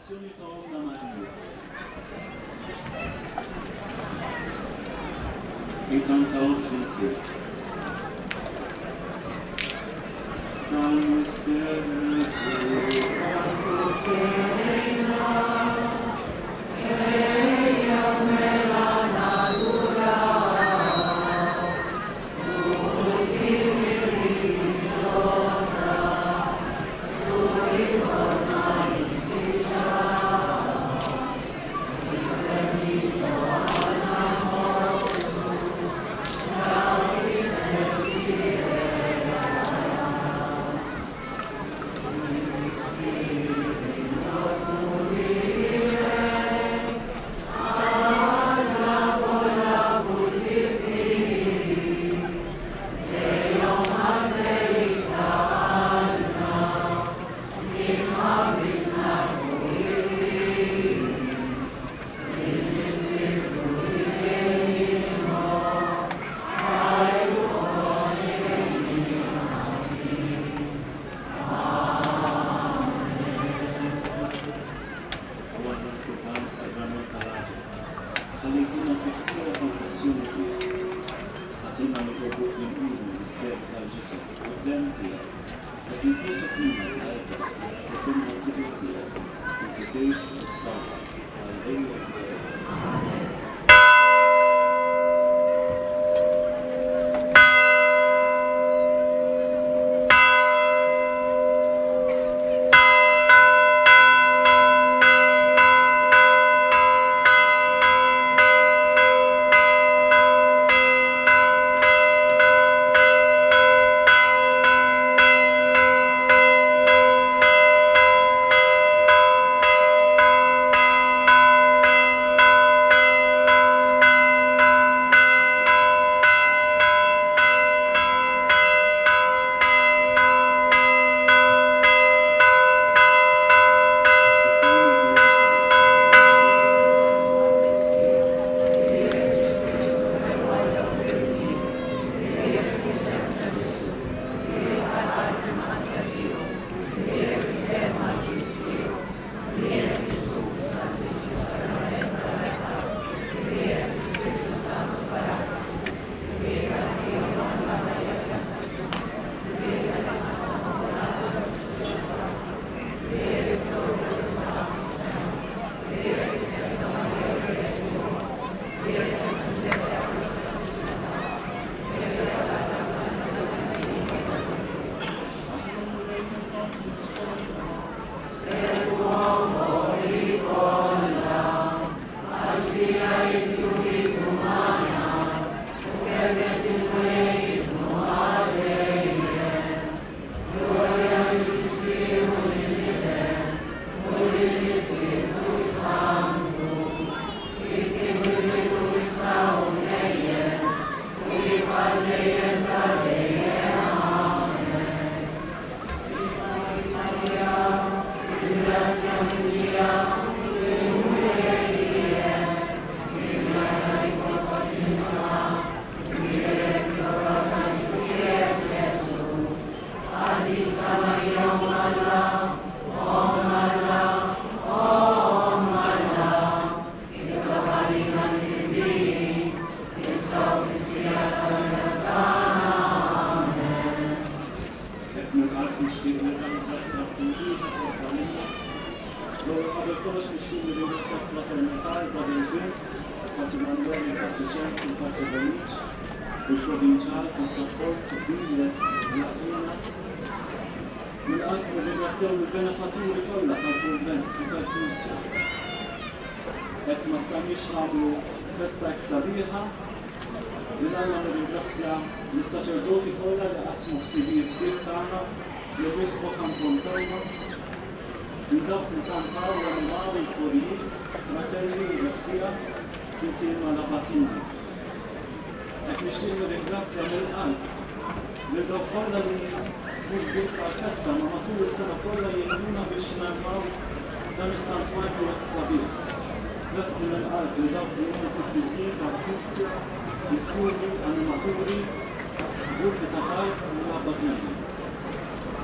Benedizioni Donna Maria. E canta oggi te. Dal mistero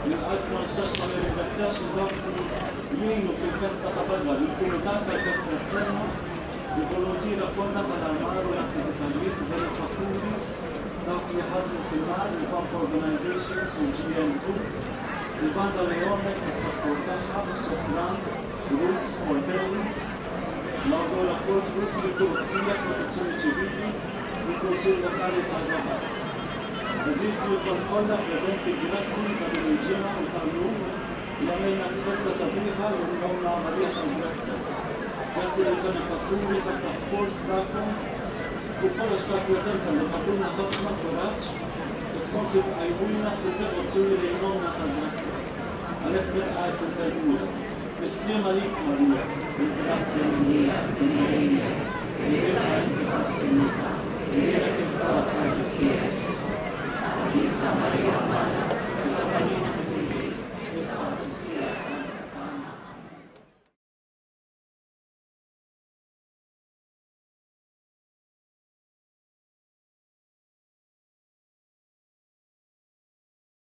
Nilqajt ma nistax ma nirringrazzjax il-dawk li jgħinu fil-festa ta' barra, il-kumitat tal-festa esterna, il-volontira kollha tal-armar u l-attivitajiet benefatturi dawk li ħadmu fil-mar, il-Bump Organizations u GM Group, il-Banda Leone tas-sapport tagħha, Sofran, Group, Ordelli, l-Awdola Ford Group, il-Pulizija, Protezzjoni Ċivili, il-Kunsill Lokali tal-Bahar. Eżis li kollha preżenti grazzi ta' din il-ġimgħa u tal-lum li għamilna festa sabiħa u nagħmlu għamalija tal-grazzi. Grazzi li benefatturi tas-sapport tagħkom u kollox tal-preżenza li tagħtuna ħafna kuraġġ u tkomplu tqajmuna fil-devozzjoni li nomna tal-grazzi. Għalhekk nilqgħek il-termura. Ismiem għalik Marija, il-grazzi Marija, il-Marija, il-Marija, il-Marija,